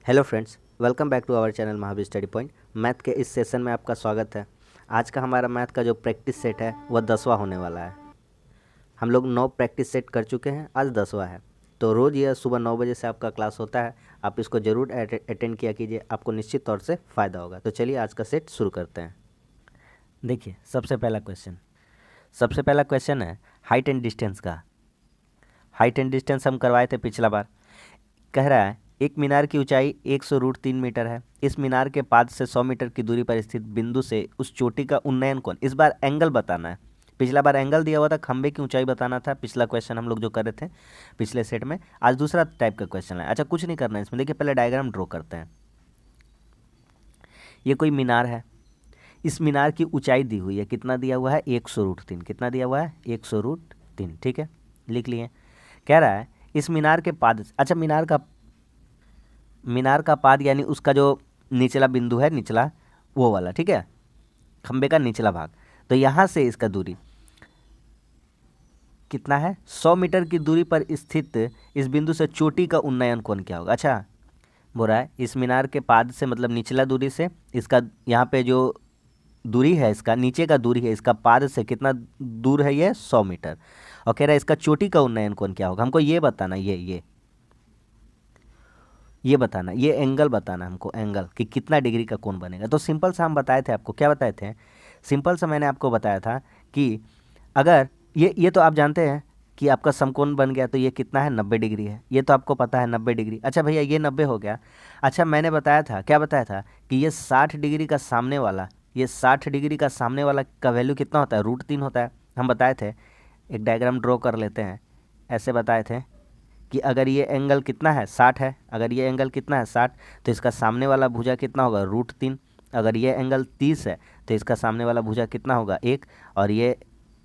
Hello friends, welcome back to our channel Mahavir study point. Math के इस session में आपका स्वागत है। आज का हमारा मैथ का जो प्रैक्टिस सेट है वह 10वां होने वाला है। हम लोग 9 प्रैक्टिस सेट कर चुके हैं, आज 10वां है। तो रोज़ यह सुबह 9 बजे से आपका क्लास होता है। आप इसको ज़रूर अटेंड किया कीजिए, आपको निश्चित तौर से फ़ायदा होगा। तो चलिए आज का सेट शुरू करते हैं। देखिए सबसे पहला क्वेश्चन है हाइट एंड डिस्टेंस का। हाइट एंड डिस्टेंस हम करवाए थे पिछला बार। कह रहा है एक मीनार की ऊंचाई 100√3 मीटर है। इस मीनार के पाद से 100 मीटर की दूरी पर स्थित बिंदु से उस चोटी का उन्नयन कोण, इस बार एंगल बताना है। पिछला बार एंगल दिया हुआ था, खंबे की ऊंचाई बताना था। पिछला क्वेश्चन हम लोग जो कर रहे थे पिछले सेट में। आज दूसरा टाइप का क्वेश्चन है। अच्छा, कुछ नहीं करना है इसमें। देखिए पहले डायग्राम ड्रॉ करते हैं। ये कोई मीनार है। इस मीनार की ऊंचाई दी हुई है, कितना दिया हुआ है 100√3। कितना दिया हुआ है 100√3। ठीक है, लिख लिए। कह रहा है इस मीनार के पाद, अच्छा मीनार का पाद यानी उसका जो निचला बिंदु है, निचला वो वाला, ठीक है, खंबे का निचला भाग। तो यहाँ से इसका दूरी कितना है 100 मीटर की दूरी पर स्थित इस बिंदु से चोटी का उन्नयन कोण क्या होगा। अच्छा, बोल रहा है इस मीनार के पाद से मतलब निचला दूरी से इसका यहाँ पे जो दूरी है, इसका नीचे का दूरी है, इसका पाद से कितना दूर है ये 100 मीटर। और कह रहा है इसका चोटी का उन्नयन कोण क्या होगा। हमको ये बताना, ये बताना, ये एंगल बताना हमको, एंगल कि कितना डिग्री का कोण बनेगा। तो सिंपल सा हम बताए थे आपको। क्या बताए थे? सिंपल सा मैंने आपको बताया था कि अगर ये तो आप जानते हैं कि आपका समकोण बन गया तो ये कितना है 90 डिग्री है। ये तो आपको पता है 90 डिग्री। अच्छा भैया ये 90 हो गया। अच्छा मैंने बताया था, क्या बताया था कि ये 60 डिग्री का सामने वाला, ये 60 डिग्री का सामने वाला का वैल्यू कितना होता है √3 होता है। हम बताए थे, एक डायग्राम ड्रॉ कर लेते हैं। ऐसे बताए थे कि अगर ये एंगल कितना है 60 है, अगर ये एंगल कितना है 60, तो इसका सामने वाला भुजा कितना होगा √3। अगर ये एंगल 30 है तो इसका सामने वाला भुजा कितना होगा 1। और ये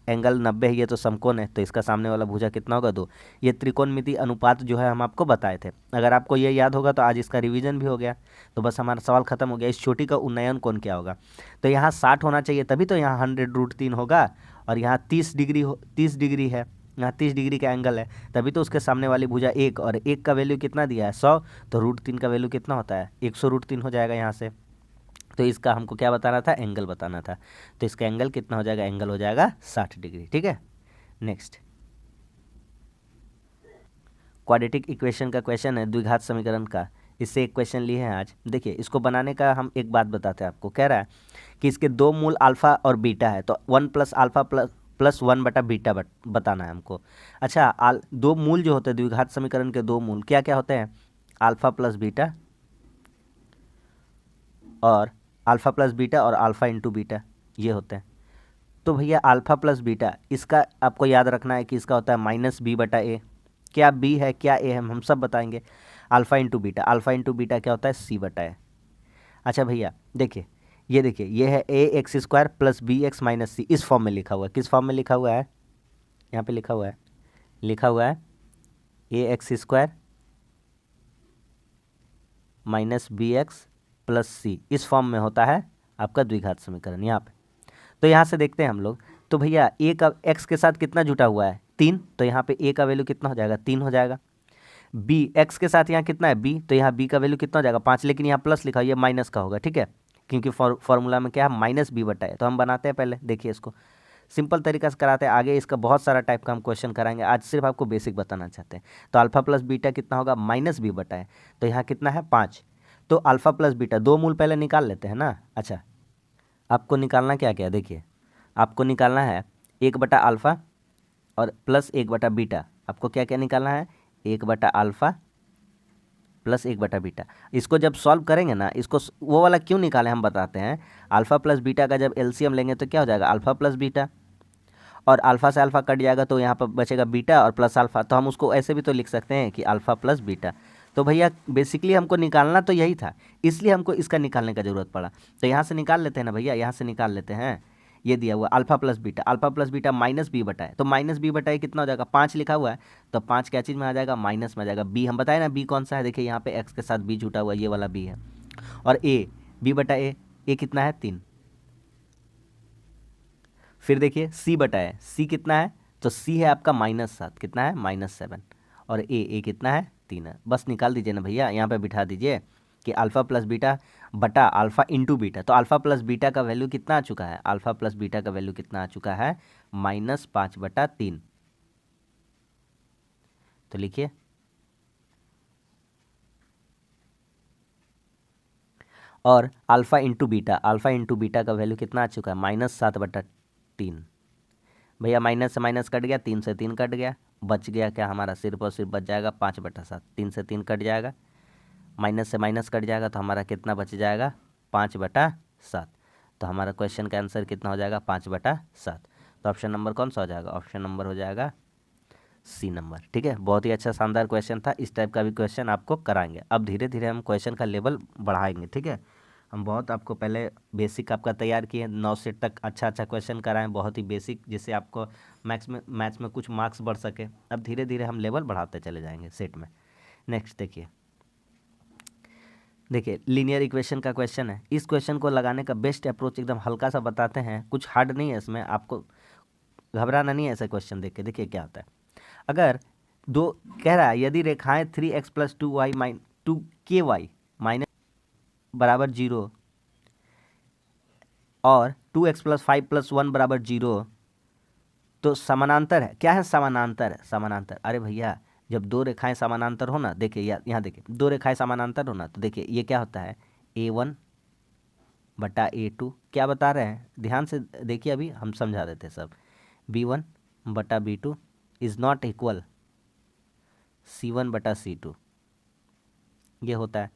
एंगल 90 है, ये तो समकोण है, तो इसका सामने वाला भुजा कितना होगा 2। ये त्रिकोणमिति अनुपात जो है हम आपको बताए थे। अगर आपको ये याद होगा तो आज इसका रिवीजन भी हो गया। तो बस हमारा सवाल खत्म हो गया। इस चोटी का उन्नयन कोण क्या होगा। तो यहाँ 60 होना चाहिए, तभी तो यहाँ 100√3 होगा। और यहाँ 30 डिग्री है, यहाँ 30 डिग्री का एंगल है, तभी तो उसके सामने वाली भुजा 1। और 1 का वैल्यू कितना दिया है 100, तो √3 का वैल्यू कितना होता है 100√3 हो जाएगा यहाँ से। तो इसका हमको क्या बताना था, एंगल बताना था। तो इसका एंगल कितना हो जाएगा, एंगल हो जाएगा 60 डिग्री। ठीक है, नेक्स्ट क्वाड्रेटिक इक्वेशन का क्वेश्चन है, द्विघात समीकरण का। इससे एक क्वेश्चन लिए हैं आज। देखिए इसको बनाने का हम एक बात बताते हैं आपको। कह रहा है कि इसके दो मूल अल्फा और बीटा है, तो 1 + अल्फा प्लस 1/बीटा बताना है हमको। अच्छा, दो मूल जो होते हैं द्विघात समीकरण के, दो मूल क्या क्या होते हैं, अल्फा प्लस बीटा और अल्फा प्लस बीटा और अल्फा इंटू बीटा, ये होते हैं। तो भैया अल्फा प्लस बीटा, इसका आपको याद रखना है कि इसका होता है -b/a। क्या b है क्या a है हम सब बताएंगे। Alpha into beta, alpha into beta क्या होता है c/a। अच्छा भैया देखिए, ये देखिए ये है ax² + bx - c, इस फॉर्म में लिखा हुआ है। किस फॉर्म में लिखा हुआ है, यहाँ पे लिखा हुआ है ax² - bx + c, इस फॉर्म में होता है आपका द्विघात समीकरण यहाँ पे। तो यहाँ से देखते हैं हम लोग। तो भैया a का x के साथ कितना जुटा हुआ है 3, तो यहाँ पे a का वैल्यू कितना हो जाएगा 3 हो जाएगा। b x के साथ यहाँ कितना है b, तो यहाँ b का वैल्यू कितना हो जाएगा 5, लेकिन यहाँ प्लस लिखा है, ये माइनस का होगा। ठीक है, क्योंकि फॉर्मूला में क्या है -b/a है। तो हम बनाते हैं पहले, देखिए इसको सिंपल तरीका से कराते हैं। आगे इसका बहुत सारा टाइप का हम क्वेश्चन कराएंगे, आज सिर्फ आपको बेसिक बताना चाहते हैं। तो अल्फा प्लस बीटा कितना होगा -b/a, तो यहाँ कितना है 5। तो अल्फा प्लस बीटा दो मूल पहले निकाल लेते हैं ना। अच्छा, आपको निकालना क्या क्या, देखिए आपको निकालना है 1/अल्फा और प्लस 1/बीटा। आपको क्या क्या निकालना है 1/अल्फा प्लस 1/बीटा। इसको जब सॉल्व करेंगे ना, इसको वो वाला क्यों निकालें हम बताते हैं। अल्फा प्लस बीटा का जब एलसीएम लेंगे तो क्या हो जाएगा अल्फा प्लस बीटा, और अल्फा से अल्फा कट जाएगा तो यहाँ पर बचेगा बीटा और प्लस अल्फा। तो हम उसको ऐसे भी तो लिख सकते हैं कि अल्फा प्लस बीटा। तो भैया बेसिकली हमको निकालना तो यही था, इसलिए हमको इसका निकालने का ज़रूरत पड़ा। तो यहाँ से निकाल लेते हैं ना भैया, यहाँ से निकाल लेते हैं। ये दिया हुआ अल्फा प्लस बीटा -b/a, तो -b/a कितना हो जाएगा 5 लिखा हुआ है, तो 5 क्या चीज़ में आ जाएगा माइनस में आ जाएगा। b हम बताए ना, b कौन सा है, देखिए यहाँ पे x के साथ b जुटा हुआ है, ये वाला b है। और a b/a, a कितना है 3। फिर देखिए c/a, c कितना है, तो c है आपका -7, कितना है -7। और a कितना है 3 है। बस निकाल दीजिए ना भैया, यहाँ पे बिठा दीजिए। कि अल्फ़ा प्लस बीटा बटा अल्फ़ा इंटू बीटा, तो अल्फ़ा प्लस बीटा का वैल्यू कितना आ चुका है, अल्फ़ा प्लस बीटा का वैल्यू कितना आ चुका है, -5/3। तो लिखिए और अल्फ़ा इंटू बीटा का वैल्यू कितना आ चुका है, -7/3। भैया माइनस से माइनस कट गया, 3 से 3 कट गया, बच गया क्या हमारा, सिर्फ और सिर्फ बच जाएगा 5/7। 3 से 3 कट जाएगा, माइनस से माइनस कट जाएगा, तो हमारा कितना बच जाएगा, 5/7। तो हमारा क्वेश्चन का आंसर कितना हो जाएगा, 5/7। तो ऑप्शन नंबर कौन सा हो जाएगा, ऑप्शन नंबर हो जाएगा सी नंबर। ठीक है, बहुत ही अच्छा शानदार क्वेश्चन था। इस टाइप का भी क्वेश्चन आपको कराएंगे। अब धीरे धीरे हम क्वेश्चन का लेवल बढ़ाएंगे। ठीक है, हम बहुत आपको पहले बेसिक आपका तैयार किए, 9 सेट तक अच्छा अच्छा क्वेश्चन कराएं, बहुत ही बेसिक, जिससे आपको मैथ्स में कुछ मार्क्स बढ़ सके। अब धीरे धीरे हम लेवल बढ़ाते चले जाएंगे सेट में। नेक्स्ट देखिए लीनियर इक्वेशन का क्वेश्चन है। इस क्वेश्चन को लगाने का बेस्ट अप्रोच एकदम हल्का सा बताते हैं, कुछ हार्ड नहीं है इसमें, आपको घबराना नहीं है ऐसा क्वेश्चन देख के। देखिए क्या होता है, अगर दो कह रहा है यदि रेखाएं 3x + 2y - 2ky माइनस बराबर 0 और 2x + 5 + 1 बराबर 0 तो समानांतर है। क्या है, समानांतर है। समानांतर, अरे भैया जब दो रेखाएं समानांतर हो ना, देखिए यहाँ देखिए, दो रेखाएं समानांतर हो ना, तो देखिए ये क्या होता है, A1/A2। क्या बता रहे हैं, ध्यान से देखिए, अभी हम समझा देते हैं सब। B1/B2 is not equal C1/C2, ये होता है।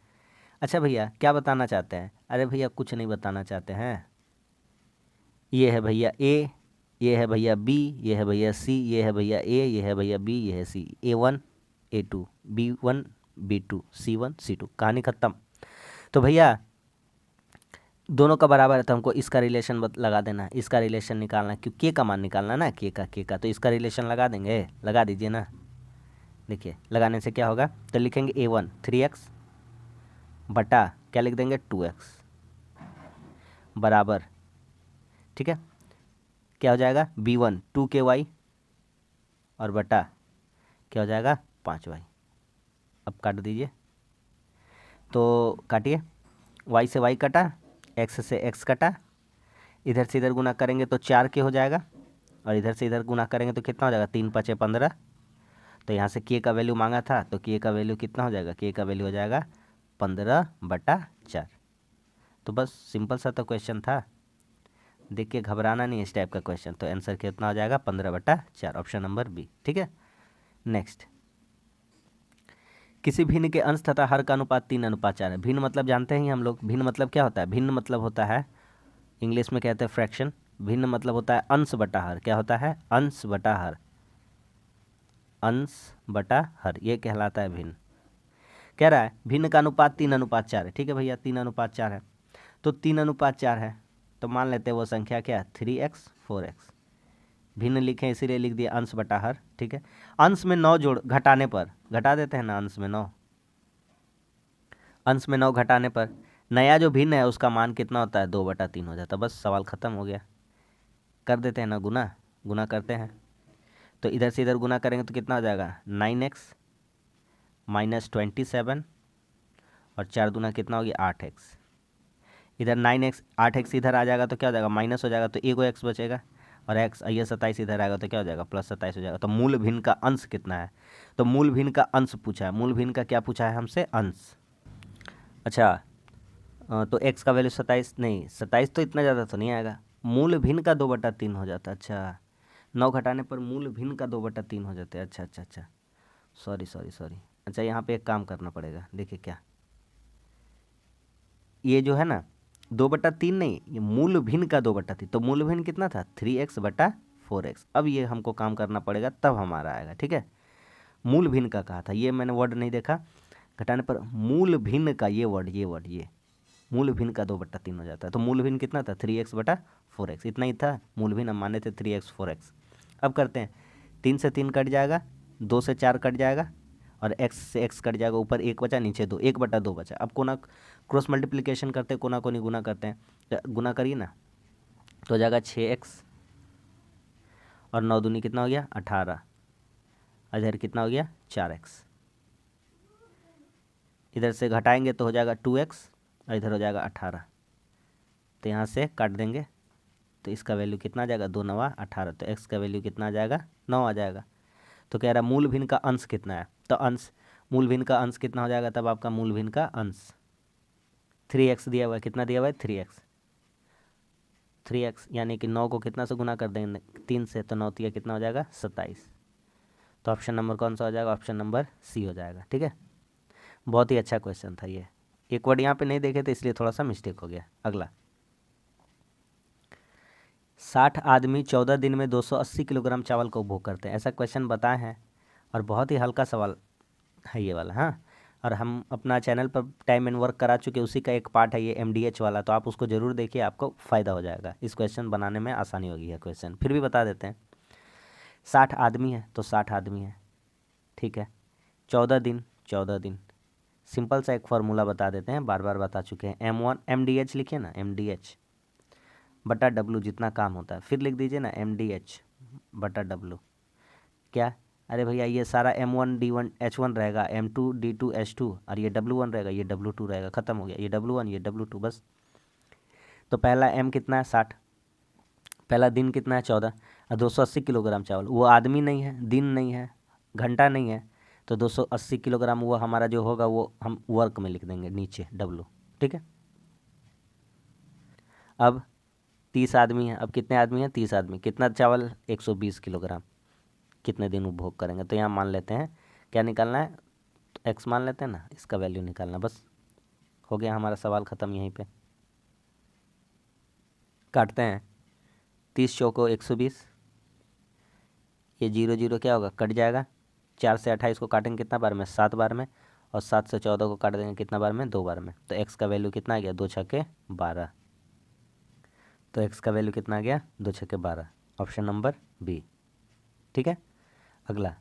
अच्छा भैया क्या बताना चाहते हैं, अरे भैया कुछ नहीं बताना चाहते हैं, ये है भैया A, ये है भैया B, ये है भैया C, ये है भैया A, ये है भैया B, ये है C, A1 A2 B1 B2 C1 C2, कहानी खत्म। तो भैया दोनों का बराबर है, तो हमको इसका रिलेशन लगा देना है, इसका रिलेशन निकालना है, क्योंकि के का मान निकालना है ना, के का, तो इसका रिलेशन लगा देंगे, लगा दीजिए ना। देखिए लगाने से क्या होगा, तो लिखेंगे A1 3x बटा क्या लिख देंगे 2x बराबर, ठीक है, क्या हो जाएगा B1 2ky और बटा क्या हो जाएगा 5y। अब काट दीजिए, तो काटिए, y से y कटा, x से x कटा, इधर से इधर गुना करेंगे तो 4k हो जाएगा, और इधर से इधर गुना करेंगे तो कितना हो जाएगा 3×5 = 15। तो यहाँ से k का वैल्यू मांगा था, तो k का वैल्यू कितना हो जाएगा, k का वैल्यू हो जाएगा 15/4। तो बस सिंपल सा तो क्वेश्चन था, देख के घबराना नहीं इस टाइप का क्वेश्चन। तो आंसर कितना हो जाएगा 15/4, ऑप्शन नंबर बी। ठीक है, नेक्स्ट, किसी भिन्न के अंश तथा हर का अनुपात 3:4 है। भिन्न मतलब जानते हैं हम लोग, भिन्न मतलब क्या होता है, भिन्न मतलब होता है, इंग्लिश में कहते हैं फ्रैक्शन। भिन्न मतलब होता है अंश बटा हर, क्या होता है, अंश बटा हर, अंश बटा हर, ये कहलाता है भिन्न। कह रहा है भिन्न का अनुपात 3:4 है। ठीक है भैया 3:4 है, तो 3:4 है, तो मान लेते हैं वो संख्या क्या है 3x 4x। भिन्न लिखें इसीलिए लिख दिया अंश बटा हर। ठीक है, अंश में 9 जोड़ घटाने पर, घटा देते हैं ना अंश में 9, अंश में 9 घटाने पर नया जो भिन्न है उसका मान कितना होता है 2/3 हो जाता है। बस सवाल ख़त्म हो गया। कर देते हैं ना गुना, गुना करते हैं, तो इधर से इधर गुना करेंगे तो कितना हो जाएगा 9x - 27 और 4 दूना कितना हो गया 8x। इधर 9x 8x इधर आ जाएगा तो क्या हो जाएगा माइनस हो जाएगा, तो एगो x बचेगा, और x ये 27 इधर आएगा तो क्या हो जाएगा +27 हो जाएगा। तो मूल भिन्न का अंश कितना है, तो मूल भिन्न का अंश पूछा है, मूल भिन्न का क्या पूछा है हमसे, अंश। अच्छा तो x का वैल्यू 27 नहीं, 27 तो इतना ज़्यादा तो नहीं आएगा, मूल भिन्न का 2/3 हो जाता है। अच्छा 9 घटाने पर मूल भिन्न का 2/3 हो जाते हैं। अच्छा अच्छा अच्छा, सॉरी सॉरी सॉरी। अच्छा यहाँ पे एक काम करना पड़ेगा, देखिए क्या, ये जो है ना 2/3 नहीं, ये मूल भिन्न का 2/3, तो मूल भिन्न कितना था 3x/4x। अब ये हमको काम करना पड़ेगा तब हमारा आएगा। ठीक है, मूल भिन्न का कहा था, ये मैंने वर्ड नहीं देखा, घटाने पर मूल भिन्न का ये वर्ड ये मूल भिन्न का 2/3 हो जाता है। तो मूल भिन्न कितना था 3x/4x, इतना ही था मूल भिन्न, हम माने थे 3x 4x। अब करते हैं, 3 से 3 कट जाएगा, 2 से 4 कट जाएगा, और x से x कट जाएगा, ऊपर 1 बचा नीचे 2, 1/2 बचा। अब कोना क्रॉस मल्टीप्लिकेशन करते हैं, कोना कोनी गुना करते हैं, तो गुना करिए ना, तो हो जाएगा 6x और 9 दूनी कितना हो गया 18, इधर कितना हो गया 4x, इधर से घटाएंगे तो हो जाएगा 2x और इधर हो जाएगा 18, तो यहाँ से काट देंगे तो इसका वैल्यू कितना आ जाएगा, 2 9 18, तो x का वैल्यू कितना आ जाएगा, 9 आ जाएगा। तो कह रहा मूल भिन्न का अंश कितना है, तो अंश मूल भिन्न का अंश कितना हो जाएगा, तब आपका मूल भिन्न का अंश 3x दिया हुआ है, कितना दिया हुआ है 3x, 3x यानी कि 9 को कितना से गुना कर देंगे 3 से, तो 9 तिया कितना हो जाएगा 27। तो ऑप्शन नंबर कौन सा हो जाएगा, ऑप्शन नंबर सी हो जाएगा। ठीक है, बहुत ही अच्छा क्वेश्चन था ये, एक वर्ड यहाँ पे नहीं देखे थे इसलिए थोड़ा सा मिस्टेक हो गया। अगला, 60 आदमी 14 दिन में 280 किलोग्राम चावल का उपभोग करते हैं, ऐसा क्वेश्चन बताए हैं और बहुत ही हल्का सवाल है ये वाला। हाँ, और हम अपना चैनल पर टाइम एंड वर्क करा चुके, उसी का एक पार्ट है ये MDH वाला, तो आप उसको ज़रूर देखिए, आपको फ़ायदा हो जाएगा, इस क्वेश्चन बनाने में आसानी होगी। है क्वेश्चन फिर भी बता देते हैं। 60 आदमी है तो 60 आदमी है, ठीक है, 14 दिन 14 दिन, सिंपल सा एक फार्मूला बता देते हैं, बार बार बता चुके हैं, M1 MDH लिखिए ना, MDH बटा W जितना काम होता है, फिर लिख दीजिए ना MDH बटा W। क्या, अरे भैया ये सारा M1 D1 H1 रहेगा, M2 D2 H2 और ये W1 रहेगा, ये W2 रहेगा, ख़त्म हो गया, ये W1 ये W2 बस। तो पहला M कितना है 60, पहला दिन कितना है 14 और 280 किलोग्राम चावल, वो आदमी नहीं है, दिन नहीं है, घंटा नहीं है, तो 280 किलोग्राम वो हमारा जो होगा वो हम वर्क में लिख देंगे नीचे W। ठीक है, अब 30 आदमी है, अब कितने आदमी हैं 30 आदमी, कितना चावल 120 किलोग्राम, कितने दिन उपभोग करेंगे, तो यहाँ मान लेते हैं क्या निकालना है, तो x मान लेते हैं ना, इसका वैल्यू निकालना, बस हो गया हमारा सवाल ख़त्म। यहीं पे काटते हैं, 30 चौको 120, ये 0 0 क्या होगा कट जाएगा, 4 से 28 को काटेंगे कितना बार में 7 बार में, और 7 से 14 को काट देंगे कितना बार में 2 बार में, तो x का वैल्यू कितना आ गया 2 छक्के 12, तो x का वैल्यू कितना आ गया 2 छक्के 12, ऑप्शन नंबर बी। ठीक है, अगला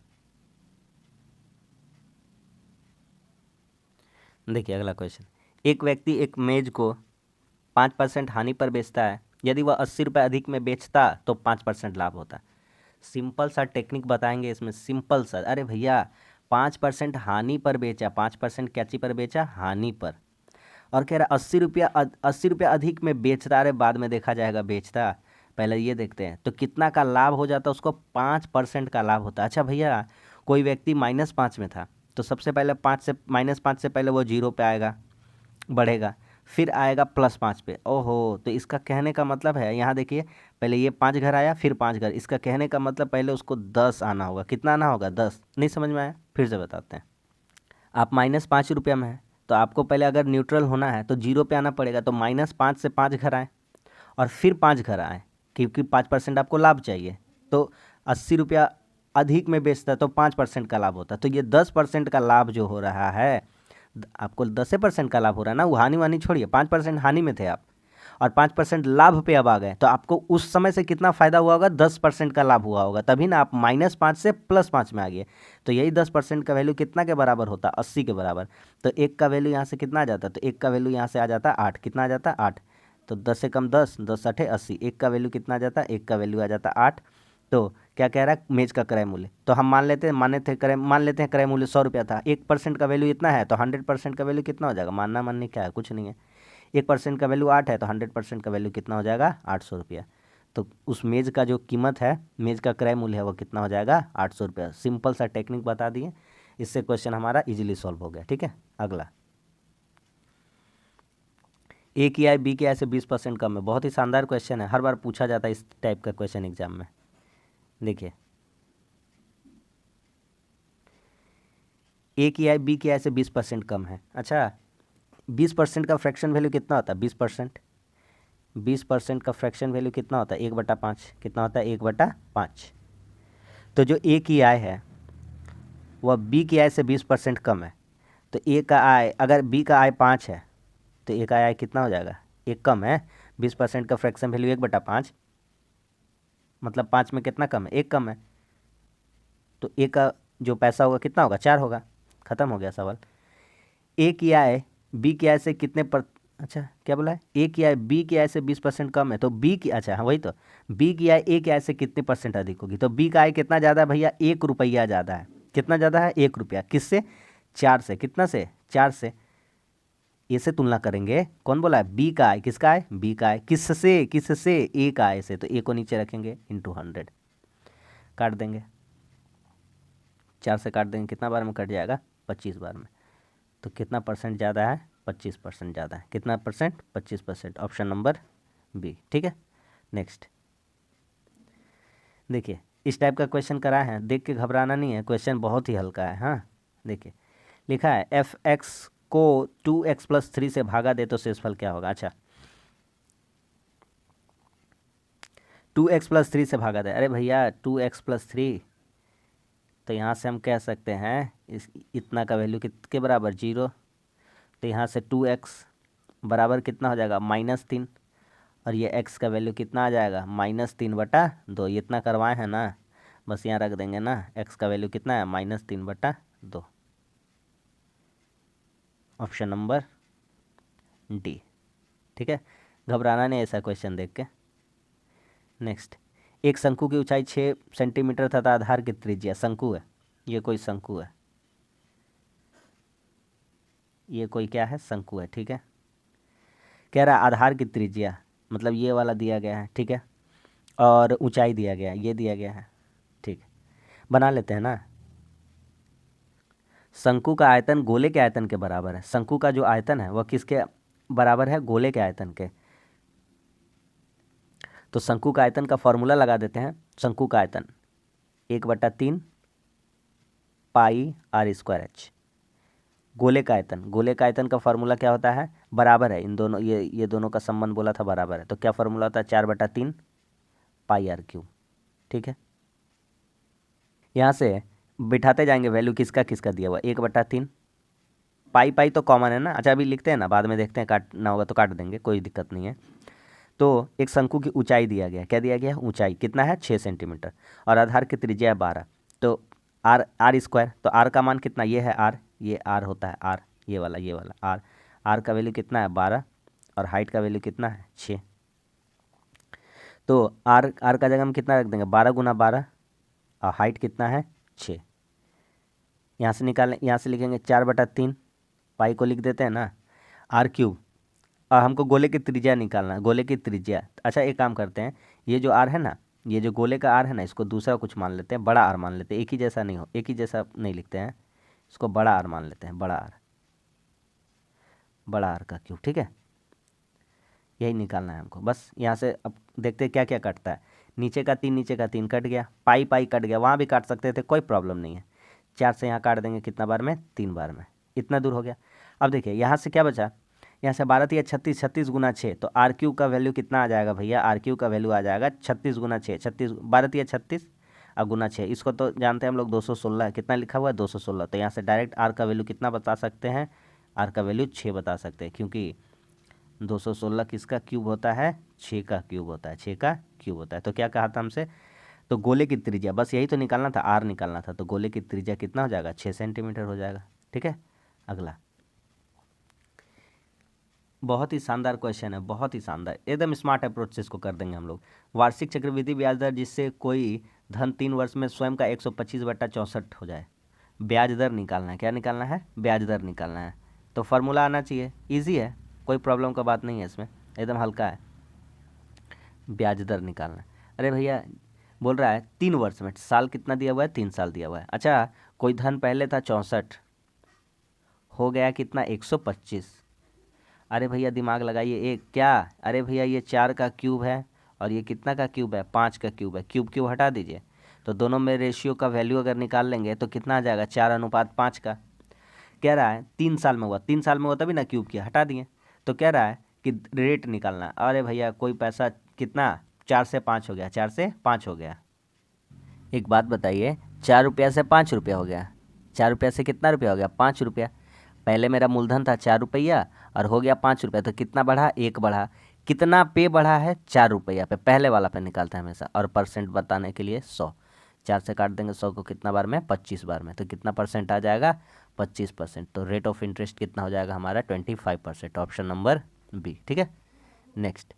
देखिए, अगला क्वेश्चन, एक व्यक्ति एक मेज को 5% हानि पर बेचता है, यदि वह 80 रुपये अधिक में बेचता तो 5% लाभ होता। सिंपल सा टेक्निक बताएंगे इसमें, सिंपल सा, अरे भैया 5% हानि पर बेचा, 5% कैची पर बेचा, हानि पर, और कह रहा 80 रुपया अधिक में बेचता, अरे बाद में देखा जाएगा बेचता, पहले ये देखते हैं तो कितना का लाभ हो जाता, उसको 5% का लाभ होता। अच्छा भैया, कोई व्यक्ति -5 में था, तो सबसे पहले -5 से पहले वो 0 पे आएगा, बढ़ेगा, फिर आएगा +5 पे, ओहो, तो इसका कहने का मतलब है, यहाँ देखिए पहले ये 5 घर आया, फिर 5 घर, इसका कहने का मतलब पहले उसको 10 आना होगा, कितना आना होगा 10, नहीं समझ में आया, फिर से बताते हैं। आप -5 रुपया में है, तो आपको पहले अगर न्यूट्रल होना है तो 0 पे आना पड़ेगा, तो -5 से 5 घर आए और फिर 5 घर आए, क्योंकि 5% आपको लाभ चाहिए, तो 80 रुपया अधिक में बेचता है तो 5% का लाभ होता है, तो ये 10% का लाभ जो हो रहा है, आपको 10% का लाभ हो रहा है ना, वो हानि वानी छोड़िए, 5% हानि में थे आप और 5% लाभ पे अब आ गए, तो आपको उस समय से कितना फ़ायदा हुआ होगा, 10% का लाभ हुआ होगा, तभी ना आप -5 से +5 में आ गए, तो यही 10% का वैल्यू कितना के बराबर होता, 80 के बराबर, तो 1 का वैल्यू यहाँ से कितना आ जाता, तो 1 का वैल्यू यहाँ से आ जाता 8, कितना आ जाता 8, तो 10 से कम 10, 10 8 80, 1 का वैल्यू कितना आ जाता, 1 का वैल्यू आ जाता 8। तो क्या कह रहा है, मेज का क्रय मूल्य, तो हम मान लेते हैं क्रय मूल्य 100 रुपया था, 1% का वैल्यू इतना है, तो 100% का वैल्यू कितना हो जाएगा, मानना मानने क्या है, कुछ नहीं है, 1% का वैल्यू 8 है, तो 100% का वैल्यू कितना हो जाएगा 800 रुपया, तो उस मेज का जो कीमत है, मेज का क्रय मूल्य है, वो कितना हो जाएगा 800 रुपया। सिंपल सा टेक्निक बता दिए, इससे क्वेश्चन हमारा इजीली सॉल्व हो गया। ठीक है, अगला, ए की आय बी की आय से 20% कम है, बहुत ही शानदार क्वेश्चन है, हर बार पूछा जाता है इस टाइप का क्वेश्चन एग्जाम में। देखिए, ए की आय बी की आय से 20% कम है। अच्छा, 20% का फ्रैक्शन वैल्यू कितना होता है, 20% का फ्रैक्शन वैल्यू कितना होता है 1/5, कितना होता है 1/5, तो जो ए की आय है वह बी की आय से 20% कम है, तो ए का आय, अगर बी का आय 5 है तो ए का आय कितना हो जाएगा, 1 कम है, 20% का फ्रैक्शन वैल्यू 1/5, मतलब 5 में कितना कम है, 1 कम है, तो ए का जो पैसा होगा कितना होगा 4 होगा, ख़त्म हो गया सवाल। ए की आय बी की आय से कितने पर, अच्छा क्या बोला है, ए की आय बी की आय से 20% कम है, तो बी की, अच्छा हाँ वही तो, बी की आय ए की आय से कितने % अधिक होगी, तो बी का आय कितना ज़्यादा है भैया, 1 रुपया ज़्यादा है, कितना ज़्यादा है 1 रुपया, किससे 4 से, कितना से 4 से, ए से तुलना करेंगे, कौन बोला है, बी का है, किसका है, बी का है, किससे ए का है से, तो ए को नीचे रखेंगे इंटू 100, काट देंगे, 4 से काट देंगे, कितना बार में कट जाएगा, 25 बार में। तो कितना परसेंट ज़्यादा है, 25% ज़्यादा है, कितना परसेंट, 25%, ऑप्शन नंबर बी, ठीक है। नेक्स्ट देखिए, इस टाइप का क्वेश्चन करा है, देख के घबराना नहीं है, क्वेश्चन बहुत ही हल्का है। हाँ देखिए, लिखा है एफ एक्स को 2x+3 से भागा दे तो शेषफल क्या होगा। अच्छा, 2x+3 से भागा दे, अरे भैया 2x+3, तो यहाँ से हम कह सकते हैं इस इतना का वैल्यू कितने बराबर, 0, तो यहाँ से 2x बराबर कितना हो जाएगा, -3, और ये x का वैल्यू कितना आ जाएगा, -3/2, ये इतना करवाए हैं ना, बस यहाँ रख देंगे ना, x का वैल्यू कितना है, -3/2, ऑप्शन नंबर डी, ठीक है। घबराना नहीं ऐसा क्वेश्चन देख के। नेक्स्ट, एक शंकु की ऊंचाई 6 सेंटीमीटर तथा आधार की त्रिज्या, शंकु है, ये कोई शंकु है, ये कोई क्या है, शंकु है, ठीक है। कह रहा है आधार की त्रिज्या, मतलब ये वाला दिया गया है, ठीक है, और ऊंचाई दिया गया है, ये दिया गया है, ठीक है, बना लेते हैं ना। शंकु का आयतन गोले के आयतन के बराबर है, शंकु का जो आयतन है वह किसके बराबर है, गोले के आयतन के। तो शंकु का आयतन का फॉर्मूला लगा देते हैं, शंकु का आयतन 1/3 पाई r²h। गोले का आयतन, गोले का आयतन का फॉर्मूला क्या होता है, बराबर है, इन दोनों ये दोनों का संबंध बोला था बराबर है, तो क्या फॉर्मूला होता है, 4/3 पाई r³, ठीक है। यहाँ से बिठाते जाएंगे वैल्यू किसका किसका दिया हुआ, 1/3 पाई तो कॉमन है ना। अच्छा अभी लिखते हैं ना, बाद में देखते हैं, काटना होगा तो काट देंगे, कोई दिक्कत नहीं है। तो एक शंकु की ऊंचाई दिया गया, क्या दिया गया, ऊंचाई कितना है, 6 सेंटीमीटर, और आधार की त्रिज्या है 12, तो r², तो r का मान कितना, ये है r, ये r होता है r, ये वाला r का वैल्यू कितना है 12, और हाइट का वैल्यू कितना है 6, तो r का जगह हम कितना रख देंगे, 12 × 12, और हाइट कितना है 6। यहाँ से निकालें, यहाँ से लिखेंगे 4/3, पाई को लिख देते हैं ना, r³, और हमको गोले की त्रिज्या निकालना है, गोले की त्रिज्या। अच्छा एक काम करते हैं, ये जो r है ना, ये जो गोले का r है ना, इसको दूसरा कुछ मान लेते हैं, बड़ा r मान लेते हैं, एक ही जैसा नहीं लिखते हैं, इसको बड़ा r मान लेते हैं, बड़ा r का क्यूब, ठीक है। यही निकालना है हमको, बस यहाँ से अब देखते हैं क्या क्या कटता है, नीचे का 3 कट गया, पाई कट गया, वहाँ भी काट सकते थे, कोई प्रॉब्लम नहीं है। 4 से यहाँ काट देंगे, कितना बार में, 3 बार में, इतना दूर हो गया। अब देखिए यहाँ से क्या बचा, यहाँ से 12 × 36, 36 × 6, तो r³ का वैल्यू कितना आ जाएगा भैया, r³ का वैल्यू आ जाएगा 36 × 6, 12 × 36 और गुना 6, इसको तो जानते हैं हम लोग 216, कितना लिखा हुआ है 216, तो यहाँ से डायरेक्ट r का वैल्यू कितना बता सकते हैं, r का वैल्यू 6 बता सकते हैं, क्योंकि 216 किसका क्यूब होता है, 6 का क्यूब होता है, 6 का क्यूब होता है। तो क्या कहा था हमसे, तो गोले की त्रिज्या, बस यही तो निकालना था, r निकालना था, तो गोले की त्रिज्या कितना हो जाएगा, 6 सेंटीमीटर हो जाएगा, ठीक है। अगला बहुत ही शानदार क्वेश्चन है, बहुत ही शानदार, एकदम स्मार्ट अप्रोच से इसको कर देंगे हम लोग। वार्षिक चक्रवृद्धि ब्याज दर जिससे कोई धन 3 वर्ष में स्वयं का 125/64 हो जाए, ब्याज दर निकालना है, क्या निकालना है, ब्याज दर निकालना है। तो फार्मूला आना चाहिए, इजी है, कोई प्रॉब्लम का बात नहीं है इसमें, एकदम हल्का है, ब्याज दर निकालना है। अरे भैया बोल रहा है 3 वर्ष में, साल कितना दिया हुआ है, 3 साल दिया हुआ है। अच्छा कोई धन पहले था 64, हो गया कितना 125, अरे भैया दिमाग लगाइए, एक क्या, अरे भैया ये 4 का क्यूब है और ये कितना का क्यूब है, 5 का क्यूब है, क्यूब हटा दीजिए, तो दोनों में रेशियो का वैल्यू अगर निकाल लेंगे तो कितना आ जाएगा, 4:5 का। कह रहा है 3 साल में हुआ, 3 साल में हुआ तभी ना क्यूब किया, हटा दिए। तो कह रहा है कि रेट निकालना, अरे भैया कोई पैसा कितना, 4 से 5 हो गया, 4 से 5 हो गया। एक बात बताइए, 4 रुपया से 5 रुपया हो गया, 4 रुपया से कितना रुपया हो गया, 5 रुपया। पहले मेरा मूलधन था 4 रुपया और हो गया 5 रुपया, तो कितना बढ़ा, 1 बढ़ा, कितना पे बढ़ा है, 4 रुपया पे, पहले वाला पे निकालता है हमेशा, और परसेंट बताने के लिए 100, 4 से काट देंगे 100 को, कितना बार में, 25 बार में, तो कितना परसेंट आ जाएगा, 25%। तो रेट ऑफ इंटरेस्ट कितना हो जाएगा हमारा, 25%, ऑप्शन नंबर बी, ठीक है। नेक्स्ट,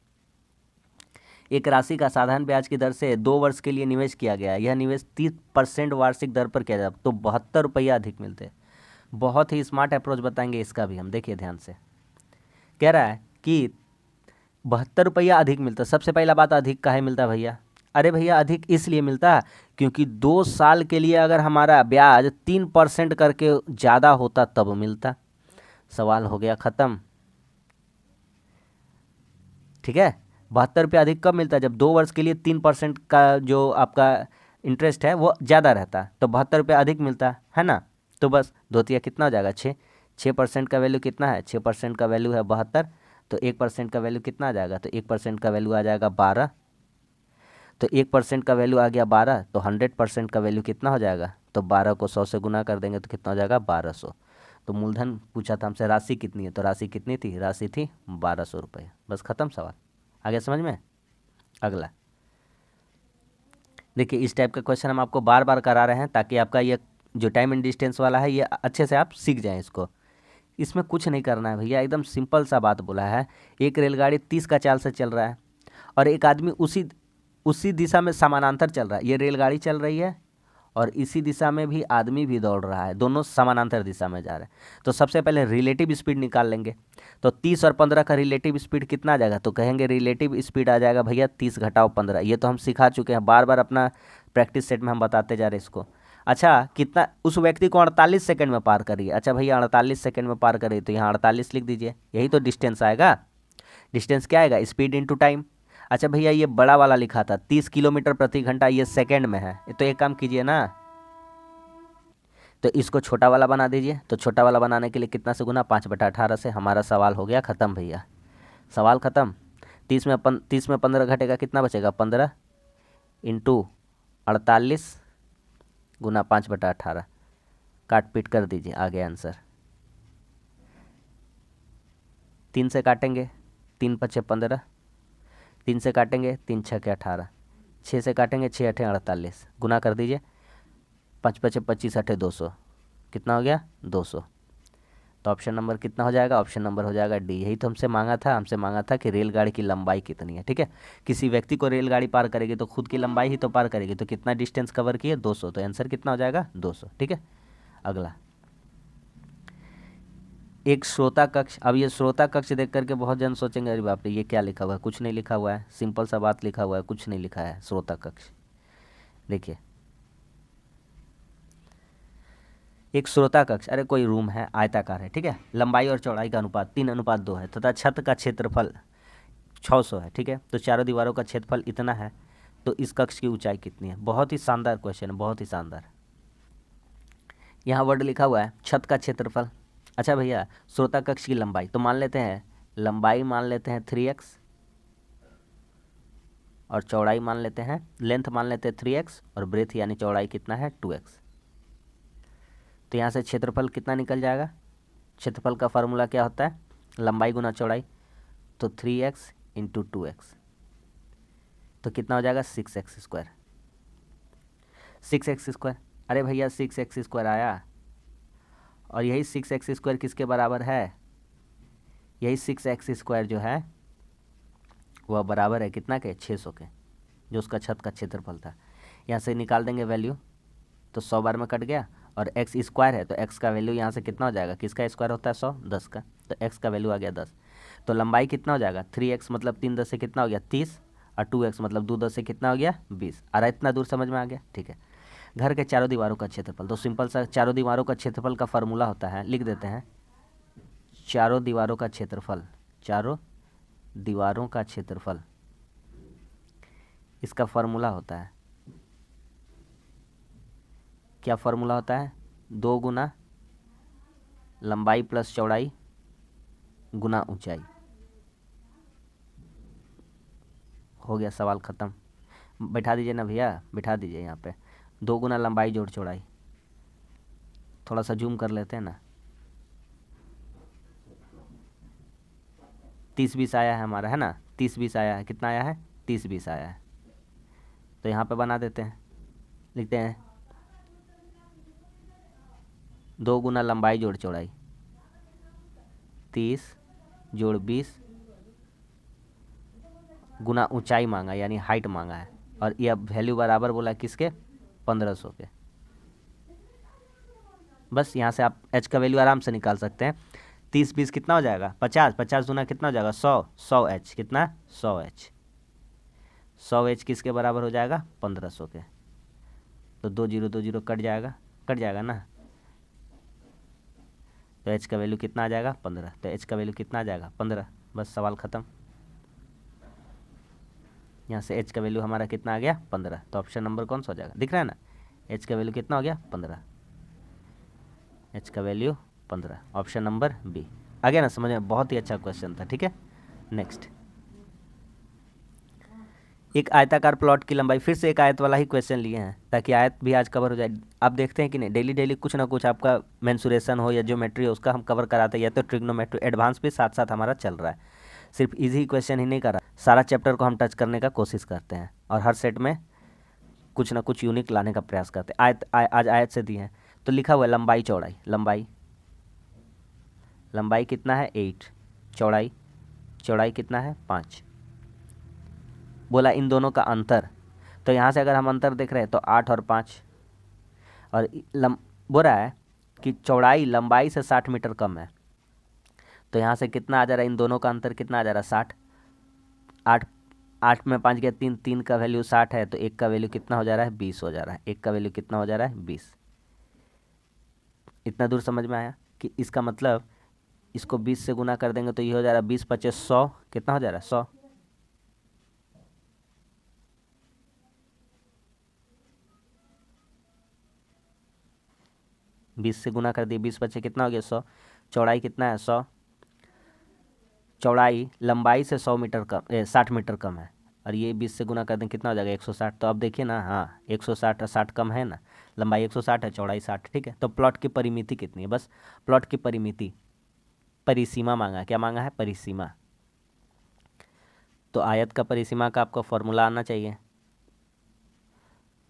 एक राशि का साधारण ब्याज की दर से 2 वर्ष के लिए निवेश किया गया, यह निवेश 30% वार्षिक दर पर किया जाता, तो 72 रुपया अधिक मिलते हैं। बहुत ही स्मार्ट अप्रोच बताएंगे इसका भी हम, देखिए ध्यान से, कह रहा है कि 72 रुपया अधिक मिलता। सबसे पहला बात, अधिक काहे मिलता भैया? अरे भैया अधिक इसलिए मिलता क्योंकि 2 साल के लिए अगर हमारा ब्याज 3% करके ज़्यादा होता तब मिलता। सवाल हो गया ख़त्म। ठीक है, 72 रुपया अधिक कब मिलता है? जब 2 वर्ष के लिए 3% का जो आपका इंटरेस्ट है वो ज़्यादा रहता है, तो 72 रुपया अधिक मिलता है ना। तो बस दो तिया कितना हो जाएगा? 6% का वैल्यू कितना है? 6% का वैल्यू है 72, तो 1% का वैल्यू कितना आ जाएगा? तो 1% का वैल्यू आ जाएगा 12। तो 1% का वैल्यू आ गया 12, तो 100% का वैल्यू कितना हो जाएगा? तो 12 को 100 से गुना कर देंगे तो कितना हो जाएगा? 1200। तो मूलधन पूछा था हमसे, राशि कितनी है? तो राशि कितनी थी? राशि थी 1200 रुपये। बस ख़त्म सवाल। आगे समझ में? अगला देखिए, इस टाइप का क्वेश्चन हम आपको बार बार करा रहे हैं ताकि आपका ये जो टाइम एंड डिस्टेंस वाला है ये अच्छे से आप सीख जाएं इसको। इसमें कुछ नहीं करना है भैया, एकदम सिंपल सा बात बोला है। एक रेलगाड़ी 30 का चाल से चल रहा है और एक आदमी उसी उसी दिशा में समानांतर चल रहा है। ये रेलगाड़ी चल रही है और इसी दिशा में भी आदमी भी दौड़ रहा है, दोनों समानांतर दिशा में जा रहे हैं। तो सबसे पहले रिलेटिव स्पीड निकाल लेंगे। तो 30 और 15 का रिलेटिव स्पीड कितना आ जाएगा? तो कहेंगे रिलेटिव स्पीड आ जाएगा भैया 30 घटाओ 15। ये तो हम सिखा चुके हैं, बार बार अपना प्रैक्टिस सेट में हम बताते जा रहे हैं इसको। अच्छा, कितना उस व्यक्ति को 48 सेकंड में पार करिए। अच्छा भैया 48 सेकंड में पार करिए, तो यहाँ 48 लिख दीजिए, यही तो डिस्टेंस आएगा। डिस्टेंस क्या आएगा? Speed into time. अच्छा भैया ये बड़ा वाला लिखा था 30 किलोमीटर प्रति घंटा, ये सेकंड में है, तो एक काम कीजिए ना, तो इसको छोटा वाला बना दीजिए। तो छोटा वाला बनाने के लिए कितना से गुना? 5/18 से। हमारा सवाल हो गया ख़त्म भैया, सवाल ख़त्म। 30 में 15 घटेगा, कितना बचेगा? 15 इंटू 48 गुना 5/18। काट पीट कर दीजिए, आ गया आंसर। 3 से काटेंगे, 3 पचे 15, 3 से काटेंगे 3 छके 18, 6 से काटेंगे 6 अठे 48, गुना कर दीजिए, 5 पचे 25 अठे 200, कितना हो गया? 200। तो ऑप्शन नंबर कितना हो जाएगा? ऑप्शन नंबर हो जाएगा डी। यही तो हमसे मांगा था कि रेलगाड़ी की लंबाई कितनी है। ठीक है, किसी व्यक्ति को रेलगाड़ी पार करेगी तो खुद की लंबाई ही तो पार करेगी, तो कितना डिस्टेंस कवर किए? 200। तो आंसर कितना हो जाएगा? 200। ठीक है, अगला एक श्रोता कक्ष। अब ये श्रोता कक्ष देख करके बहुत जन सोचेंगे अरे बाप रे ये क्या लिखा हुआ है? कुछ नहीं लिखा हुआ है, सिंपल सा बात लिखा हुआ है, कुछ नहीं लिखा है श्रोता कक्ष। देखिए एक श्रोता कक्ष, अरे कोई रूम है, आयताकार है, ठीक है, लंबाई और चौड़ाई का अनुपात 3:2 है तथा छत का क्षेत्रफल 600 है। ठीक है, तो चारों दीवारों का क्षेत्रफल इतना है, तो इस कक्ष की ऊंचाई कितनी है? बहुत ही शानदार क्वेश्चन है, बहुत ही शानदार। यहाँ वर्ड लिखा हुआ है छत का क्षेत्रफल। अच्छा भैया श्रोता कक्ष की लंबाई तो मान लेते हैं, लंबाई मान लेते हैं 3x और चौड़ाई मान लेते हैं, लेंथ मान लेते हैं 3x और ब्रेथ यानी चौड़ाई कितना है? 2x। तो यहाँ से क्षेत्रफल कितना निकल जाएगा? क्षेत्रफल का फार्मूला क्या होता है? लंबाई गुना चौड़ाई, तो 3x इंटू 2x, तो कितना हो जाएगा? 6x square. 6x स्क्वायर, अरे भैया 6x स्क्वायर आया, और यही 6x स्क्वायर किसके बराबर है? यही 6x स्क्वायर जो है वह बराबर है कितना के? 600 के, जो उसका छत का क्षेत्रफल था। यहाँ से निकाल देंगे वैल्यू, तो 100 बार में कट गया, और x स्क्वायर है तो x का वैल्यू यहाँ से कितना हो जाएगा? किसका स्क्वायर होता है? 100, 10 का, तो x का वैल्यू आ गया 10। तो लंबाई कितना हो जाएगा? 3x मतलब 3 10 से कितना हो गया? 30, और 2x मतलब 2 10 से कितना हो गया? 20। आ रहा इतना दूर समझ में आ गया? ठीक है, घर के चारों दीवारों का क्षेत्रफल, तो सिंपल सा चारों दीवारों का क्षेत्रफल का फार्मूला होता है, लिख देते हैं चारों दीवारों का क्षेत्रफल, चारों दीवारों का क्षेत्रफल, इसका फार्मूला होता है, क्या फार्मूला होता है? 2 गुना लंबाई प्लस चौड़ाई गुना ऊंचाई। हो गया, सवाल ख़त्म। बैठा दीजिए ना भैया, बैठा दीजिए यहाँ पे। 2 गुना लंबाई जोड़ चौड़ाई, थोड़ा सा जूम कर लेते हैं ना। 30-20 आया है हमारा, है ना, 30-20 आया है, कितना आया है? 30-20 आया है। तो यहाँ पे बना देते हैं, लिखते हैं 2 गुना लंबाई जोड़ चौड़ाई, 30 जोड़ 20 गुना ऊंचाई मांगा यानी हाइट मांगा है, और यह वैल्यू बराबर बोला किसके? 1500 के। बस यहाँ से आप h का वैल्यू आराम से निकाल सकते हैं। 30 20 कितना हो जाएगा 50, 50 दूना कितना हो जाएगा 100, 100 H कितना 100 H, 100 H किसके बराबर हो जाएगा 1500 के। तो 2 0 2 0 कट जाएगा ना, तो H का वैल्यू कितना आ जाएगा 15, तो H का वैल्यू कितना आ जाएगा 15। बस सवाल ख़त्म। यहाँ से H का वैल्यू हमारा कितना आ गया 15, तो ऑप्शन नंबर कौन सा हो जाएगा, दिख रहा है ना, H का वैल्यू कितना हो गया 15, H का वैल्यू 15, ऑप्शन नंबर बी। आ गया ना समझ में, बहुत ही अच्छा क्वेश्चन था। ठीक है, नेक्स्ट, एक आयताकार प्लॉट की लंबाई, फिर से एक आयत वाला ही क्वेश्चन लिए हैं ताकि आयत भी आज कवर हो जाए। आप देखते हैं कि नहीं, डेली डेली कुछ ना कुछ आपका मेंसुरेशन हो या ज्योमेट्री हो उसका हम कवर कराते हैं, या तो ट्रिग्नोमेट्री एडवांस भी साथ साथ हमारा चल रहा है। सिर्फ इजी क्वेश्चन ही नहीं कर रहा, सारा चैप्टर को हम टच करने का कोशिश करते हैं और हर सेट में कुछ ना कुछ यूनिक लाने का प्रयास करते हैं। आज आयत से दी है तो लिखा हुआ है लंबाई चौड़ाई, लंबाई कितना है 8, चौड़ाई कितना है 5। बोला इन दोनों का अंतर, तो यहाँ से अगर हम अंतर देख रहे हैं तो 8 और 5, और बोल रहा है कि चौड़ाई लंबाई से 60 मीटर कम है, तो यहाँ से कितना आ जा रहा है, इन दोनों का अंतर कितना आ जा रहा है 60। 8 8 में 5 गया 3, 3 का वैल्यू 60 है, तो 1 का वैल्यू कितना हो जा रहा है 20 हो जा रहा है, 1 का वैल्यू कितना हो जा रहा है 20। इतना दूर समझ में आया कि इसका मतलब इसको 20 से गुना कर देंगे तो ये हो जा रहा है 20 25 100, कितना हो जा रहा है 100। 20 से गुना कर दिए, 20 बचे कितना हो गया 100। चौड़ाई कितना है 100, चौड़ाई लंबाई से 100 मीटर कम 60 मीटर कम है, और ये 20 से गुना कर दें कितना हो जाएगा 160। तो अब देखिए ना, हाँ 160 और 60 कम है ना, लंबाई 160 है चौड़ाई 60। ठीक है, तो प्लॉट की परिमिति कितनी है, बस प्लॉट की परिमिति, परिसीमा मांगा है, क्या मांगा है परिसीमा। तो आयत का परिसीमा का आपको फॉर्मूला आना चाहिए,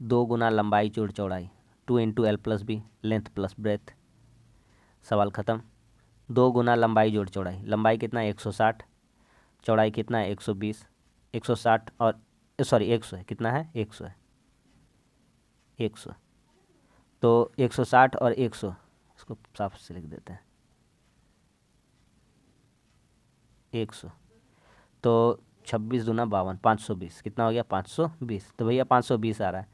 2 गुना लंबाई जोड़ चौड़ाई, 2 into L plus B, length plus breadth. सवाल ख़त्म। 2 गुना लंबाई जोड़ चौड़ाई, लंबाई कितना है 160, चौड़ाई कितना है 120, 160 और सॉरी 100 है, कितना है 100 है, 100। तो 160 और 100, इसको साफ से लिख देते हैं 100, तो 26 दूना 52, 520, कितना हो गया 520। तो भैया 520 आ रहा है,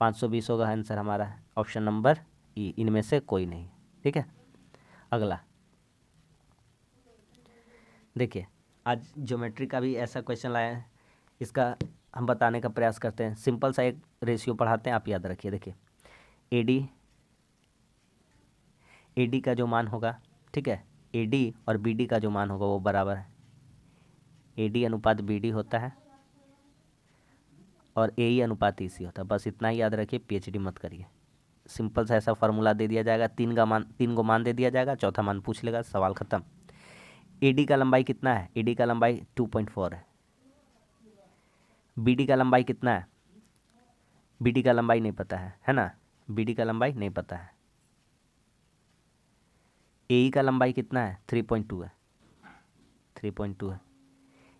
520 होगा आंसर हमारा, ऑप्शन नंबर ई, इनमें से कोई नहीं। ठीक है, अगला देखिए, आज ज्योमेट्री का भी ऐसा क्वेश्चन लाया है, इसका हम बताने का प्रयास करते हैं। सिंपल सा एक रेशियो पढ़ाते हैं, आप याद रखिए। देखिए एडी का जो मान होगा, ठीक है, एडी और बीडी का जो मान होगा वो बराबर है, एडी अनुपात बीडी होता है और एई अनुपात ईसी होता है। बस इतना ही याद रखिए, पीएचडी मत करिए। सिंपल सा ऐसा फार्मूला दे दिया जाएगा, 3 को मान दे दिया जाएगा, चौथा मान पूछ लेगा, सवाल ख़त्म। एडी का लंबाई कितना है, एडी का लंबाई 2.4 है। बीडी का लंबाई कितना है, बीडी का लंबाई नहीं पता है ना, बीडी का लंबाई नहीं पता है। एई का लंबाई कितना है 3.2 है, 3.2 है।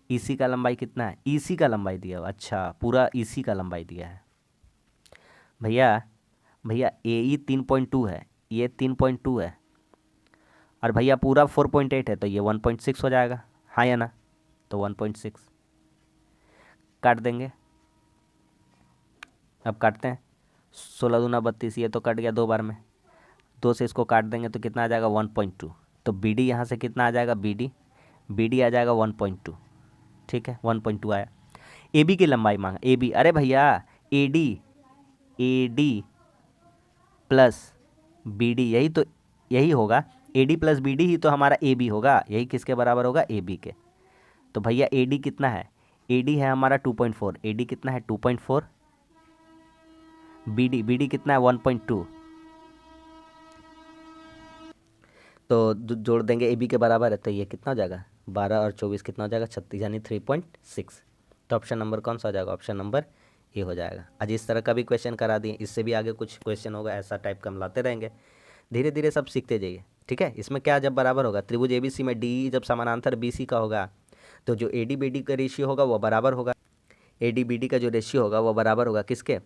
ईसी का लंबाई कितना है, ईसी का लंबाई दिया हुआ, अच्छा पूरा ईसी का लंबाई दिया है भैया एई 3.2 है, ये 3.2 है, और भैया पूरा 4.8 है, तो ये 1.6 हो जाएगा, हाँ या ना, तो 1.6 काट देंगे। अब काटते हैं, 16 दूना 32, ये तो कट गया 2 बार में, 2 से इसको काट देंगे तो कितना आ जाएगा 1.2। तो बीडी यहाँ से कितना आ जाएगा, बीडी आ जाएगा 1.2। ठीक है, 1.2 आया। एबी की लंबाई मांगा, एबी, अरे भैया एडी प्लस बीडी, यही होगा, एडी प्लस बीडी ही तो हमारा एबी होगा, यही किसके बराबर होगा एबी के। तो भैया एडी कितना है, एडी है हमारा 2.4, एडी कितना है 2.4, बीडी कितना है 1.2, तो जोड़ देंगे एबी के बराबर है, तो ये कितना हो जाएगा 12 और 24 कितना हो जाएगा 36, यानी 3.6। तो ऑप्शन नंबर कौन सा हो जाएगा, ऑप्शन नंबर ए हो जाएगा। आज इस तरह का भी क्वेश्चन करा दिए, इससे भी आगे कुछ क्वेश्चन होगा, ऐसा टाइप का हम लाते रहेंगे, धीरे धीरे सब सीखते जाइए। ठीक है, इसमें क्या जब बराबर होगा, त्रिभुज एबीसी में डी जब समानांतर बीसी का होगा, तो जो एडी बीडी का रेशियो होगा वो बराबर होगा, एडी बीडी का जो रेशियो होगा वो बराबर होगा किसके,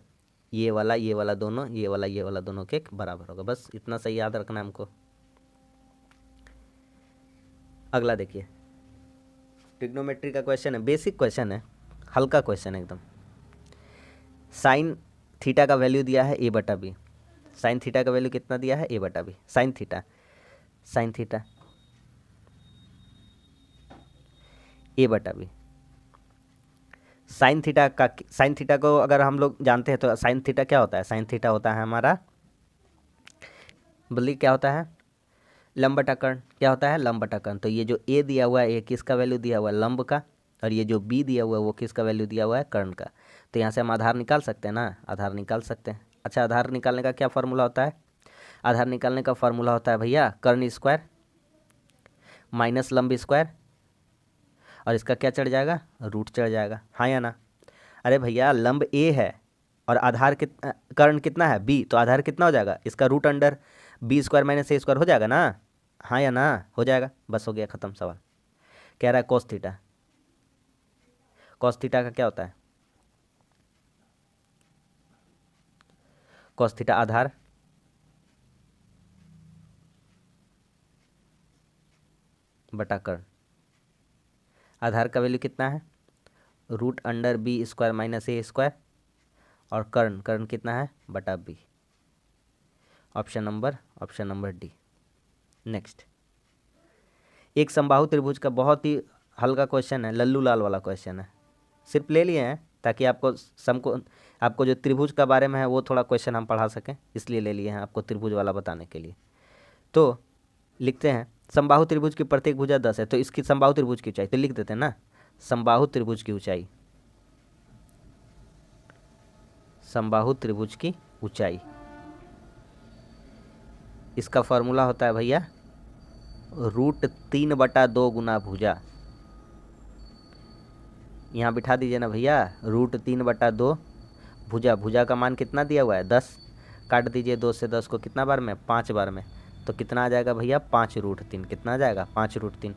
ये वाला दोनों, ये वाला दोनों के बराबर होगा। बस इतना सही याद रखना है हमको। अगला देखिए, ट्रिग्नोमेट्री का क्वेश्चन है, बेसिक क्वेश्चन है, हल्का क्वेश्चन है एकदम। साइन थीटा का वैल्यू दिया है ए बटा बी। साइन थीटा का वैल्यू कितना दिया है, ए बटा बी। साइन थीटा ए बटा बी। साइन थीटा को अगर हम लोग जानते हैं तो साइन थीटा क्या होता है, साइन थीटा होता है हमारा, बोलिए क्या होता है, लंब बटा कर्ण। क्या होता है, लंब बटा कर्ण। तो ये जो ए दिया हुआ है, ये किसका वैल्यू दिया हुआ है, लंब का, और ये जो बी दिया हुआ है वो किसका वैल्यू दिया हुआ है, कर्ण का। तो यहाँ से हम आधार निकाल सकते हैं ना, आधार निकाल सकते हैं। अच्छा, आधार निकालने का क्या फार्मूला होता है, आधार निकालने का फार्मूला होता है भैया कर्ण स्क्वायर माइनस लंब स्क्वायर, और इसका क्या चढ़ जाएगा, रूट चढ़ जाएगा, हाँ या ना। अरे भैया लंब ए है और आधार कर्ण कितना है, बी, तो आधार कितना हो जाएगा, इसका root under B square minus A square हो जाएगा ना, हाँ या ना, हो जाएगा। बस हो गया, ख़त्म सवाल। कह रहा है कॉस थीटा, कॉस थीटा का क्या होता है, कॉस थीटा आधार बटा कर्ण। आधार का वैल्यू कितना है, root under B square minus A square, और कर्ण कितना है, बटा B. Option number D. Next, एक समबाहु त्रिभुज का बहुत ही हल्का क्वेश्चन है, लल्लू लाल वाला क्वेश्चन है, सिर्फ ले लिए हैं ताकि आपको जो त्रिभुज का बारे में है वो थोड़ा क्वेश्चन हम पढ़ा सकें, इसलिए ले लिए हैं आपको त्रिभुज वाला बताने के लिए। तो लिखते हैं, समबाहु त्रिभुज की प्रत्येक भुजा 10 है, तो इसकी समबाहु त्रिभुज की ऊंचाई तो लिख देते हैं ना, समबाहु त्रिभुज की ऊंचाई, समबाहु त्रिभुज की ऊंचाई, इसका फॉर्मूला होता है भैया √3/2 गुना भुजा। यहाँ बिठा दीजिए ना भैया, √3/2 भुजा। भुजा का मान कितना दिया हुआ है, 10, काट दीजिए 2 से 10 को कितना बार में, 5 बार में, तो कितना आ जाएगा भैया, 5√3। कितना आ जाएगा, 5√3।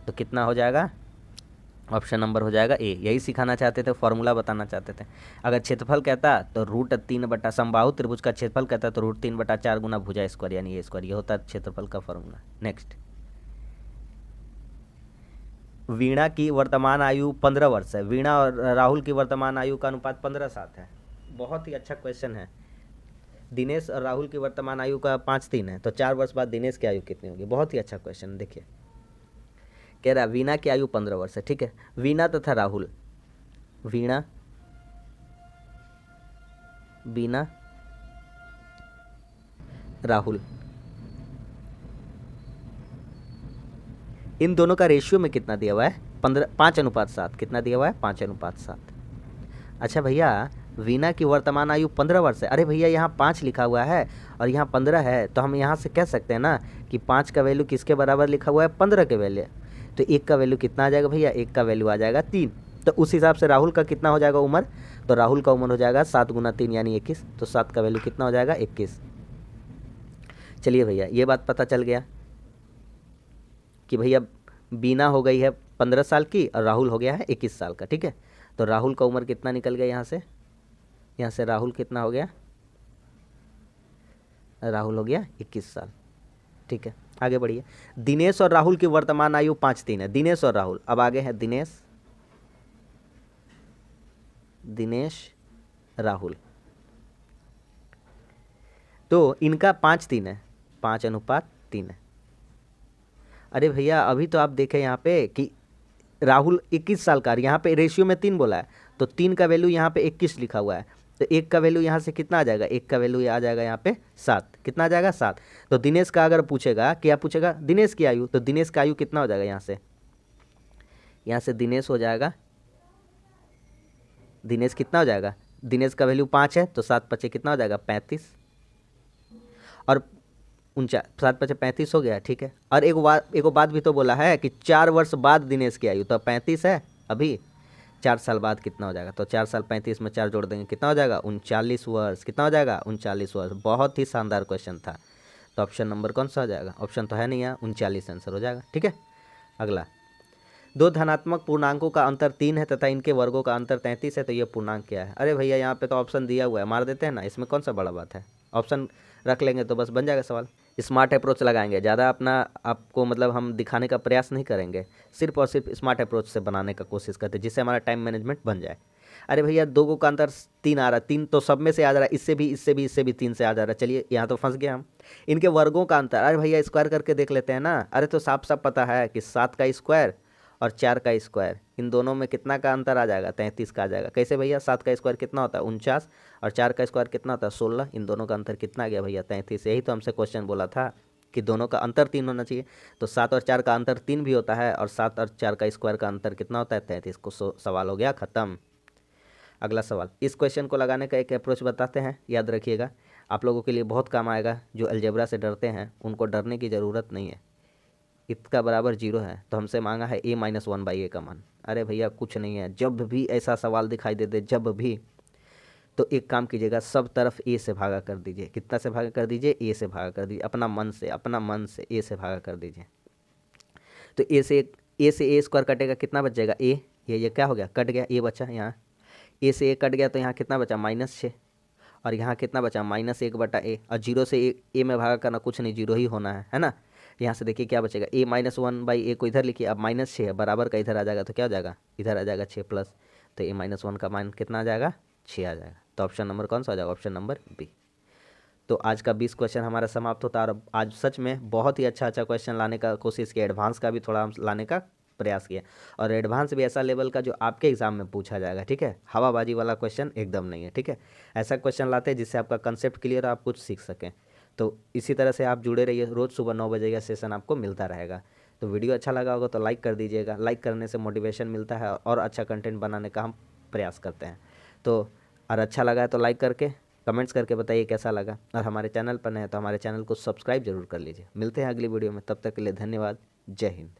तो कितना हो जाएगा, ऑप्शन नंबर हो जाएगा ए। यही सिखाना चाहते थे, फॉर्मूला बताना चाहते थे। अगर क्षेत्रफल कहता तो √3 समबाहु त्रिभुज का क्षेत्रफल कहता तो √3/4 गुना भुजा स्क्वायर यानी ए स्क्वायर, ये होता है क्षेत्रफल का फॉर्मूला। नेक्स्ट, वीणा की वर्तमान आयु 15 वर्ष है, वीणा और राहुल की वर्तमान आयु का अनुपात 15:7 है। बहुत ही अच्छा क्वेश्चन है। दिनेश और राहुल की वर्तमान आयु का 5:3 है, तो 4 वर्ष बाद दिनेश की आयु कितनी होगी, बहुत ही अच्छा क्वेश्चन। देखिए कह रहा है वीणा की आयु 15 वर्ष है, ठीक है, वीणा तथा राहुल, वीणा राहुल, इन दोनों का रेशियो में कितना दिया हुआ है, 5:7। कितना दिया हुआ है, 5:7। अच्छा भैया, वीणा की वर्तमान आयु 15 वर्ष है, अरे भैया यहाँ 5 लिखा हुआ है और यहाँ 15 है, तो हम यहाँ से कह सकते हैं ना कि 5 का वैल्यू किसके बराबर लिखा हुआ है, 15 के वैल्यू। तो 1 का वैल्यू कितना आ जाएगा भैया, 1 का वैल्यू आ जाएगा 3। तो उस हिसाब से राहुल का कितना हो जाएगा उम्र, तो राहुल का उम्र हो जाएगा 7 × 3 यानी 21। तो 7 का वैल्यू कितना हो जाएगा, 21। चलिए भैया, ये बात पता चल गया कि भैया बीना हो गई है 15 साल की और राहुल हो गया है 21 साल का, ठीक है। तो राहुल का उम्र कितना निकल गया यहाँ से राहुल कितना हो गया, राहुल हो गया 21 साल, ठीक है। आगे बढ़िए, दिनेश और राहुल की वर्तमान आयु 5:3 है, दिनेश और राहुल। अब आगे है दिनेश राहुल, तो इनका 5:3 है, 5:3 है। अरे भैया अभी तो आप देखें यहाँ पे कि राहुल 21 साल का, यहाँ पे रेशियो में 3 बोला है, तो 3 का वैल्यू यहाँ पे 21 लिखा हुआ है, तो 1 का वैल्यू यहाँ से कितना आ जाएगा, 1 का वैल्यू आ जाएगा यहाँ पे 7। कितना आ जाएगा, 7। तो दिनेश का अगर पूछेगा, क्या पूछेगा, दिनेश की आयु, तो दिनेश का आयु कितना हो जाएगा, यहाँ से दिनेश हो जाएगा, दिनेश कितना हो जाएगा, दिनेश का वैल्यू 5 है, तो 7 × 5 कितना हो जाएगा, 35, और 7 × 5 35 हो गया, ठीक है। और एक बात भी तो बोला है कि 4 वर्ष बाद दिनेश की आयु, तो 35 है अभी, 4 साल बाद कितना हो जाएगा, तो 4 साल 35 में 4 जोड़ देंगे, कितना हो जाएगा, 39 वर्ष। कितना हो जाएगा, 39 वर्ष। बहुत ही शानदार क्वेश्चन था। तो ऑप्शन नंबर कौन सा हो जाएगा, ऑप्शन तो है नहीं यहाँ, 39 आंसर हो जाएगा, ठीक है। अगला, 2 धनात्मक पूर्णांकों का अंतर 3 है तथा इनके वर्गों का अंतर 33 है, तो ये पूर्णांक क्या है। अरे भैया यहाँ पे तो ऑप्शन दिया हुआ है, मार देते हैं ना, इसमें कौन सा बड़ा बात है, ऑप्शन रख लेंगे तो बस बन जाएगा सवाल। स्मार्ट अप्रोच लगाएंगे, ज़्यादा अपना आपको मतलब हम दिखाने का प्रयास नहीं करेंगे, सिर्फ और सिर्फ स्मार्ट अप्रोच से बनाने का कोशिश करते हैं जिससे हमारा टाइम मैनेजमेंट बन जाए। अरे भैया 2 का अंतर 3 आ रहा है, 3 तो सब में से आ जा रहा है, इससे भी इससे भी इससे भी 3 से आ जा रहा है। चलिए यहाँ तो फंस गया हम। इनके वर्गों का अंतर, अरे भैया स्क्वायर करके देख लेते हैं ना। अरे तो साफ साफ पता है कि 7 का स्क्वायर और 4 का स्क्वायर, इन दोनों में कितना का अंतर आ जाएगा, 33 का आ जाएगा। कैसे भैया, 7 का स्क्वायर कितना होता है 49 और 4 का स्क्वायर कितना होता है 16, इन दोनों का अंतर कितना आ गया भैया 33। यही तो हमसे क्वेश्चन बोला था कि दोनों का अंतर 3 होना चाहिए। तो 7 और 4 का अंतर 3 भी होता है और 7 और 4 का स्क्वायर का अंतर कितना होता है 33। को सवाल हो गया ख़त्म। अगला सवाल, इस क्वेश्चन को लगाने का एक अप्रोच बताते हैं, याद रखिएगा, आप लोगों के लिए बहुत काम आएगा। जो अलजेब्रा से डरते हैं उनको डरने की ज़रूरत नहीं है। इसका बराबर 0 है तो हमसे मांगा है a-1/a का मान। अरे भैया कुछ नहीं है, जब भी ऐसा सवाल दिखाई दे दे जब भी, तो एक काम कीजिएगा, सब तरफ a से भागा कर दीजिए। कितना से भागा कर दीजिए, a से भागा कर दीजिए, अपना मन से a से भागा कर दीजिए। तो a से a स्क्वायर कटेगा, कितना बच जाएगा a, ये क्या हो गया, कट गया, a बचा यहाँ, a से a कट गया तो यहाँ कितना बचा -6 और यहाँ कितना बचा -1/a। और 0 से a में भागा करना कुछ नहीं, 0 ही होना है ना। यहाँ से देखिए क्या बचेगा, a-1/a को इधर लिखिए, अब -6 है, बराबर का इधर आ जाएगा तो क्या हो जाएगा, इधर आ जाएगा 6 प्लस, तो a-1 का मान कितना आ जाएगा 6 आ जाएगा। तो ऑप्शन नंबर कौन सा हो जाएगा, ऑप्शन नंबर बी। तो आज का 20 क्वेश्चन हमारा समाप्त होता है। और आज सच में बहुत ही अच्छा क्वेश्चन लाने का कोशिश किया, एडवांस का भी थोड़ा हम लाने का प्रयास किया, और एडवांस भी ऐसा लेवल का जो आपके एग्जाम में पूछा जाएगा, ठीक है। हवाबाजी वाला क्वेश्चन एकदम नहीं है, ठीक है। ऐसा क्वेश्चन लाते हैं जिससे आपका कंसेप्ट क्लियर और आप कुछ सीख सकें। तो इसी तरह से आप जुड़े रहिए, रोज़ सुबह 9 बजे का सेशन आपको मिलता रहेगा। तो वीडियो अच्छा लगा होगा तो लाइक कर दीजिएगा, लाइक करने से मोटिवेशन मिलता है और अच्छा कंटेंट बनाने का हम प्रयास करते हैं। तो और अच्छा लगा है तो लाइक करके कमेंट्स करके बताइए कैसा लगा, और हमारे चैनल पर नए हैं तो हमारे चैनल को सब्सक्राइब जरूर कर लीजिए। मिलते हैं अगली वीडियो में, तब तक के लिए धन्यवाद। जय हिंद।